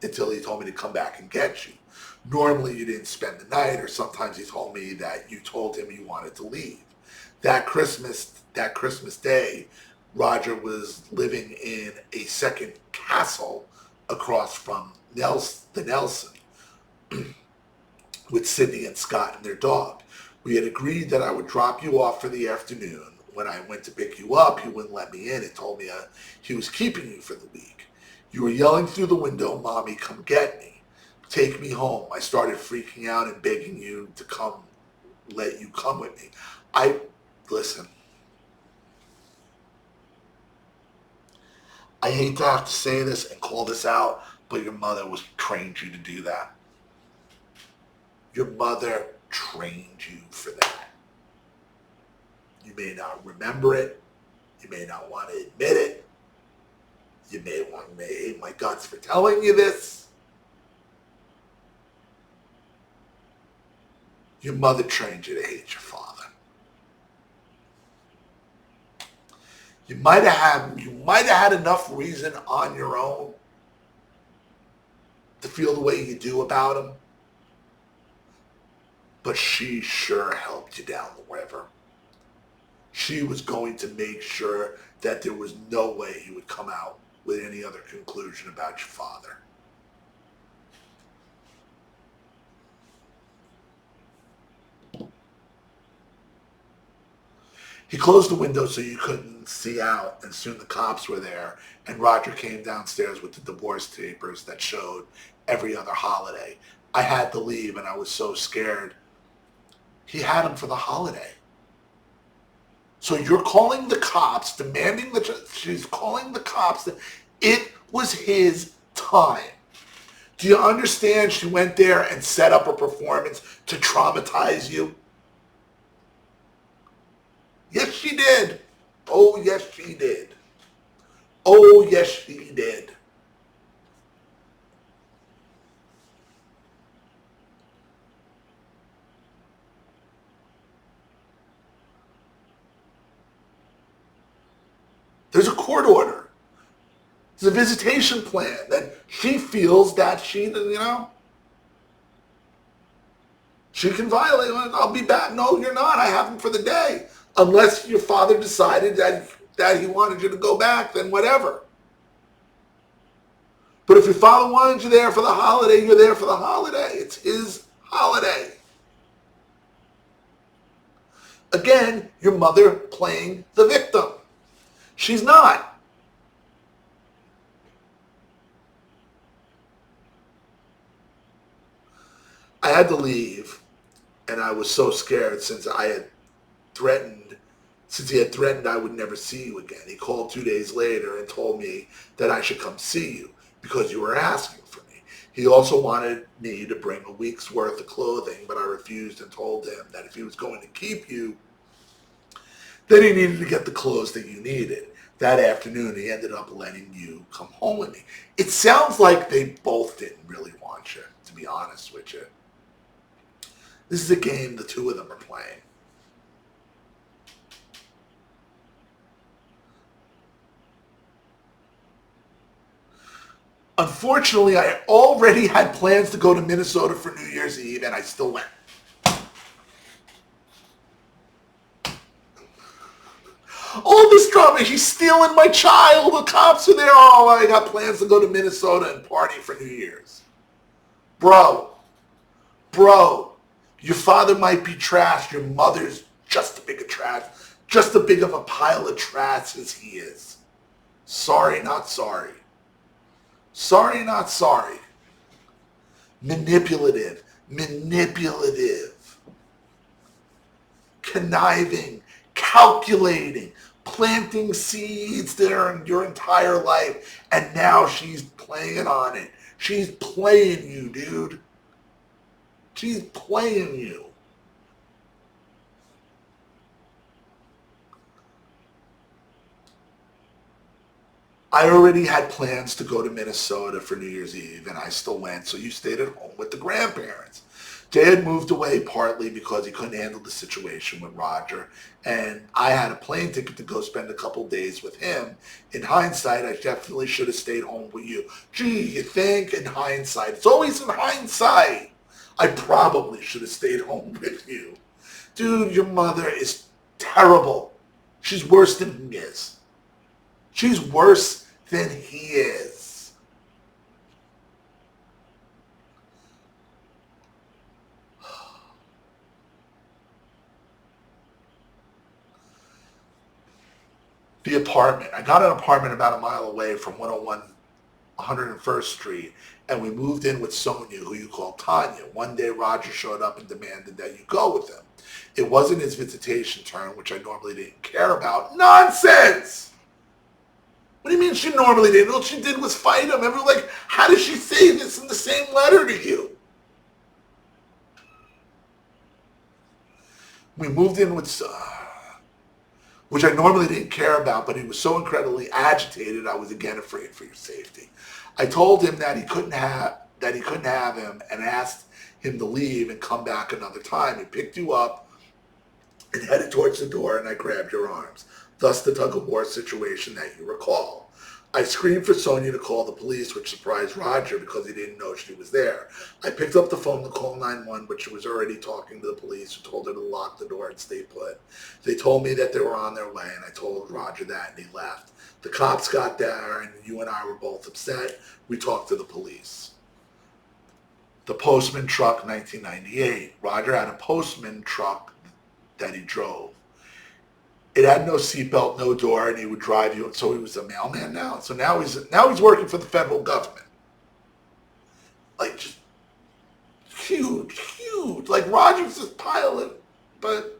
until he told me to come back and get you. Normally, you didn't spend the night, or sometimes he told me that you told him you wanted to leave. That Christmas Day, Roger was living in a second castle across from the Nelson with Sydney and Scott and their dog. We had agreed that I would drop you off for the afternoon. When I went to pick you up, he wouldn't let me in and told me he was keeping you for the week. You were yelling through the window, "Mommy, come get me. Take me home." I started freaking out and begging you to let you come with me. Listen, I hate to have to say this and call this out, but your mother trained you to do that. Your mother trained you for that. You may not remember it. You may not want to admit it. You may hate my guts for telling you this. Your mother trained you to hate your father. You might have had enough reason on your own to feel the way you do about him, but she sure helped you down the river. She was going to make sure that there was no way he would come out with any other conclusion about your father. He closed the window so you couldn't see out, and soon the cops were there, and Roger came downstairs with the divorce papers that showed every other holiday. I had to leave, and I was so scared. He had them for the holiday. So you're calling the cops, she's calling the cops. It was his time. Do you understand? She went there and set up a performance to traumatize you. Yes, she did. Oh, yes, she did. Oh, yes, she did. There's a court order. There's a visitation plan that she feels that she can violate. I'll be back. No, you're not. I have him for the day. Unless your father decided that he wanted you to go back, then whatever. But if your father wanted you there for the holiday, you're there for the holiday. It's his holiday. Again, your mother playing the victim. She's not. I had to leave, and I was so scared since he had threatened I would never see you again. He called 2 days later and told me that I should come see you because you were asking for me. He also wanted me to bring a week's worth of clothing, but I refused and told him that if he was going to keep you, then he needed to get the clothes that you needed. That afternoon, he ended up letting you come home with me. It sounds like they both didn't really want you, to be honest with you. This is a game the two of them are playing. Unfortunately, I already had plans to go to Minnesota for New Year's Eve, and I still went. All this drama, he's stealing my child, the cops are there, oh, I got plans to go to Minnesota and party for New Year's. Bro, your father might be trash, your mother's just as big of a pile of trash as he is. Sorry, not sorry. Sorry, not sorry. Manipulative. Conniving, calculating, planting seeds there in your entire life, and now she's playing on it. She's playing you, dude. She's playing you. I already had plans to go to Minnesota for New Year's Eve, and I still went, so you stayed at home with the grandparents. Jay had moved away partly because he couldn't handle the situation with Roger, and I had a plane ticket to go spend a couple days with him. In hindsight, I definitely should have stayed home with you. Gee, you think? In hindsight. It's always in hindsight. I probably should have stayed home with you. Dude, your mother is terrible. She's worse than he is. She's worse than he is. The apartment. I got an apartment about a mile away from 101 101st Street, and we moved in with Sonia, who you call Tanya. One day, Roger showed up and demanded that you go with him. It wasn't his visitation turn, which I normally didn't care about. Nonsense! What do you mean she normally didn't? All she did was fight him. Everyone like, how does she say this in the same letter to you? We moved in with, which I normally didn't care about, but he was so incredibly agitated, I was again afraid for your safety. I told him that he couldn't have him, and asked him to leave and come back another time. He picked you up and headed towards the door, and I grabbed your arms. Thus the tug-of-war situation that you recall. I screamed for Sonia to call the police, which surprised Roger because he didn't know she was there. I picked up the phone to call 911, but she was already talking to the police, who told her to lock the door and stay put. They told me that they were on their way, and I told Roger that, and he left. The cops got there, and you and I were both upset. We talked to the police. The postman truck, 1998. Roger had a postman truck that he drove. It had no seatbelt, no door, and he would drive you. So he was a mailman now. So now he's working for the federal government. Like, just huge. Like Roger's this pilot, but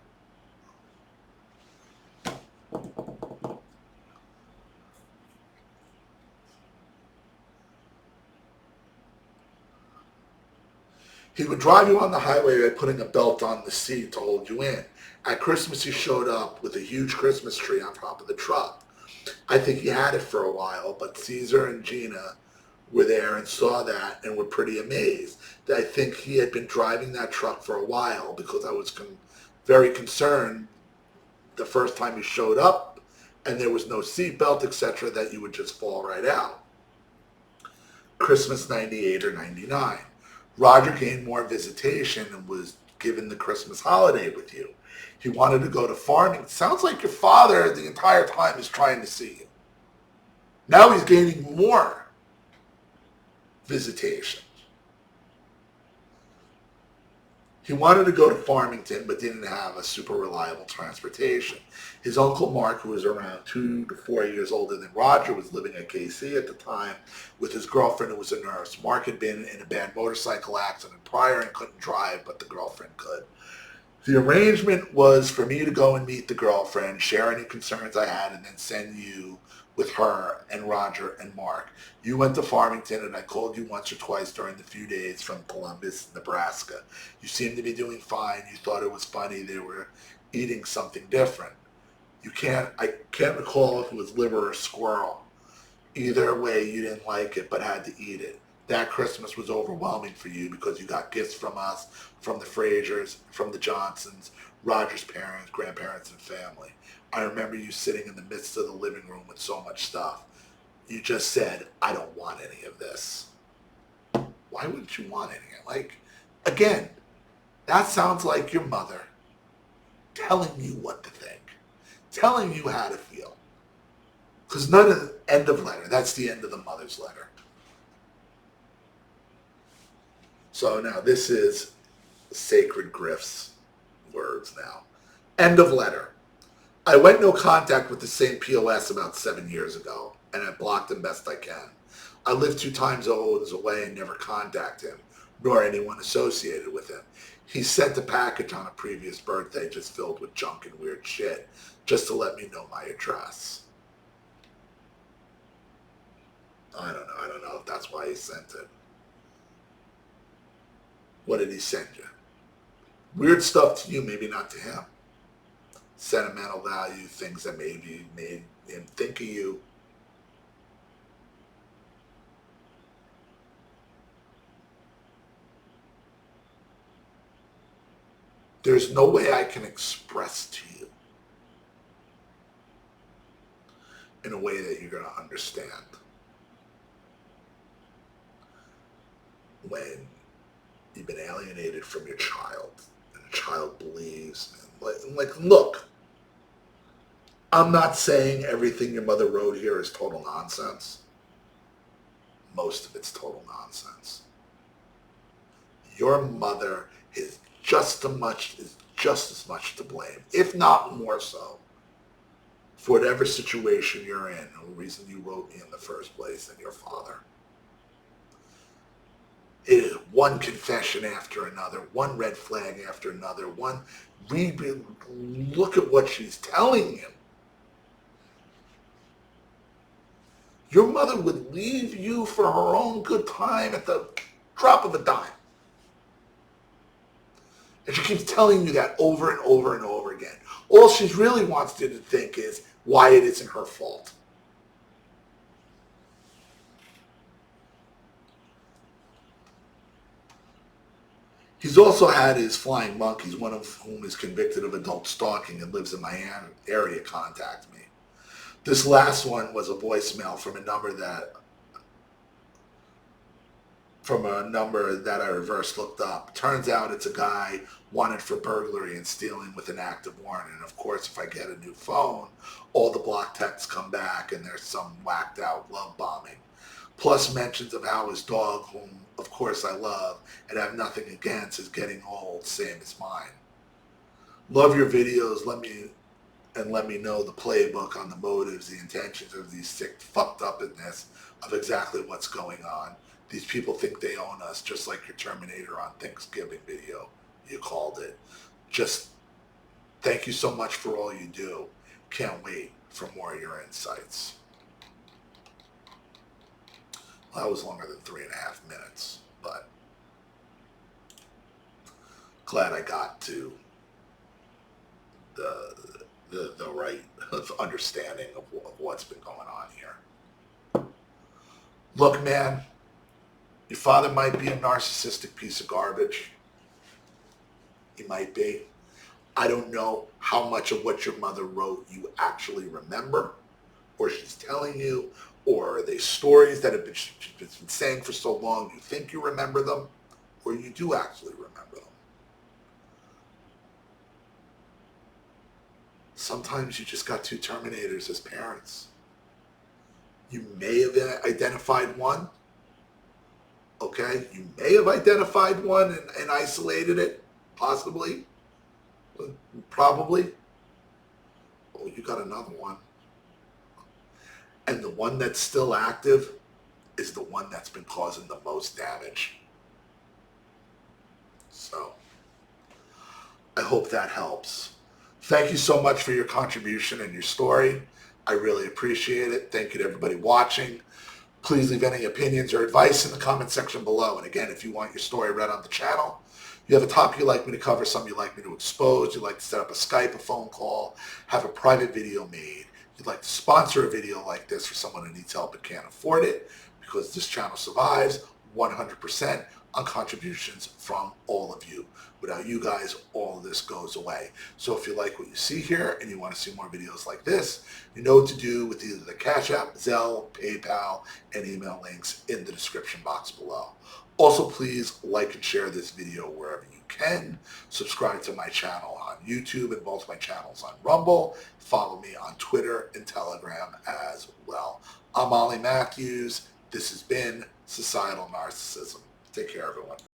he would drive you on the highway by putting a belt on the seat to hold you in. At Christmas, he showed up with a huge Christmas tree on top of the truck. I think he had it for a while, but Caesar and Gina were there and saw that and were pretty amazed. I think he had been driving that truck for a while because I was very concerned the first time he showed up and there was no seatbelt, etc., that you would just fall right out. Christmas 98 or 99. Roger gained more visitation and was given the Christmas holiday with you. He wanted to go to farming. Sounds like your father the entire time is trying to see you. Now he's gaining more visitation. He wanted to go to Farmington, but didn't have a super reliable transportation. His uncle Mark, who was around 2 to 4 years older than Roger, was living at KC at the time with his girlfriend, who was a nurse. Mark had been in a bad motorcycle accident prior and couldn't drive, but the girlfriend could. The arrangement was for me to go and meet the girlfriend, share any concerns I had, and then send you with her and Roger and Mark. You went to Farmington, and I called you once or twice during the few days from Columbus, Nebraska. You seemed to be doing fine. You thought it was funny they were eating something different. I can't recall if it was liver or squirrel. Either way, you didn't like it, but had to eat it. That Christmas was overwhelming for you because you got gifts from us, from the Frasers, from the Johnsons, Roger's parents, grandparents, and family. I remember you sitting in the midst of the living room with so much stuff. You just said, I don't want any of this. Why wouldn't you want any? Like, again, that sounds like your mother telling you what to think, telling you how to feel. Because none of the end of letter, that's the end of the mother's letter. So now this is Sacred Griff's words now. End of letter. I went no contact with the same POS about 7 years ago, and I blocked him best I can. I live 2 time zones away and never contact him, nor anyone associated with him. He sent a package on a previous birthday just filled with junk and weird shit, just to let me know my address. I don't know if that's why he sent it. What did he send you? Weird stuff to you, maybe not to him. Sentimental value, things that maybe made him think of you. There's no way I can express to you in a way that you're going to understand when you've been alienated from your child and the child believes. And like, look, I'm not saying everything your mother wrote here is total nonsense. Most of it's total nonsense. Your mother is just as much to blame, if not more so, for whatever situation you're in, or the reason you wrote me in the first place, than your father. It is one confession after another, one red flag after another, look at what she's telling you. Your mother would leave you for her own good time at the drop of a dime. And she keeps telling you that over and over and over again. All she really wants you to think is why it isn't her fault. He's also had his flying monkeys, one of whom is convicted of adult stalking and lives in my area, contact me. This last one was a voicemail from a number that I reverse looked up. Turns out it's a guy wanted for burglary and stealing with an active warrant. And of course, if I get a new phone, all the block texts come back and there's some whacked out love bombing. Plus mentions of how his dog, whom of course I love and have nothing against, is getting old, same as mine. Love your videos. Let me know the playbook on the motives, the intentions of these sick fucked upness of exactly what's going on. These people think they own us, just like your Terminator on Thanksgiving video. You called it. Just thank you so much for all you do. Can't wait for more of your insights. Well, that was longer than 3.5 minutes, but glad I got to the right understanding of what's been going on here. Look, man, your father might be a narcissistic piece of garbage. He might be. I don't know how much of what your mother wrote you actually remember, or she's telling you, or are they stories that she's been saying for so long you think you remember them, or you do actually remember them. Sometimes you just got 2 Terminators as parents. You may have identified one. Okay? You may have identified one and isolated it. Possibly. Probably. Oh, you got another one. And the one that's still active is the one that's been causing the most damage. So, I hope that helps. Thank you so much for your contribution and your story. I really appreciate it. Thank you to everybody watching. Please leave any opinions or advice in the comment section below. And again, if you want your story read on the channel, you have a topic you'd like me to cover, something you'd like me to expose, you'd like to set up a Skype, a phone call, have a private video made, you'd like to sponsor a video like this for someone who needs help but can't afford it, because this channel survives 100% on contributions from all of you. Without you guys, all of this goes away. So if you like what you see here and you want to see more videos like this, you know what to do with either the Cash App, Zelle, PayPal, and email links in the description box below. Also, please like and share this video wherever you can. Subscribe to my channel on YouTube and both my channels on Rumble. Follow me on Twitter and Telegram as well. I'm Ollie Matthews. This has been Societal Narcissism. Take care, everyone.